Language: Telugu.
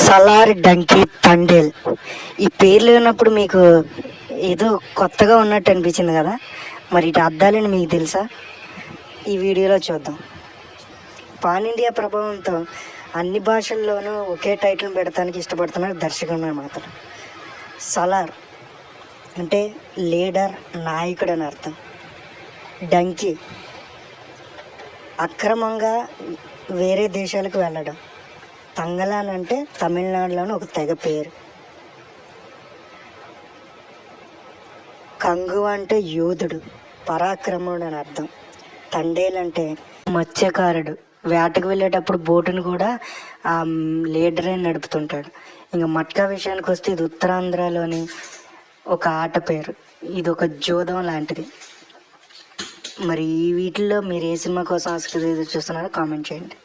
సలార్, డంకీ, తండేల్ ఈ పేర్లు విన్నప్పుడు మీకు ఏదో కొత్తగా ఉన్నట్టు అనిపించింది కదా. మరి ఇటు అర్థాలని మీకు తెలుసా? ఈ వీడియోలో చూద్దాం. పాన్ ఇండియా ప్రభావంతో అన్ని భాషల్లోనూ ఒకే టైటిల్ పెడతానికి ఇష్టపడుతున్నారు దర్శకులు మాత్రం. సలార్ అంటే లీడర్, నాయకుడు అని అర్థం. డంకీ అక్రమంగా వేరే దేశాలకు వెళ్ళడం. తంగలాన్ అంటే తమిళనాడులోని ఒక తెగ పేరు. కంగు అంటే యోధుడు, పరాక్రముడు అని అర్థం. తండేల్ అంటే మత్స్యకారుడు, వేటకు వెళ్ళేటప్పుడు బోటును కూడా ఆ లీడరే నడుపుతుంటాడు. ఇంకా మట్కా విషయానికి వస్తే ఇది ఉత్తరాంధ్రలోని ఒక ఆట పేరు. ఇది ఒక జోదం లాంటిది. మరి ఈ వీటిల్లో మీరు ఏ సినిమా కోసం ఆసక్తి చూస్తున్నారో కామెంట్ చేయండి.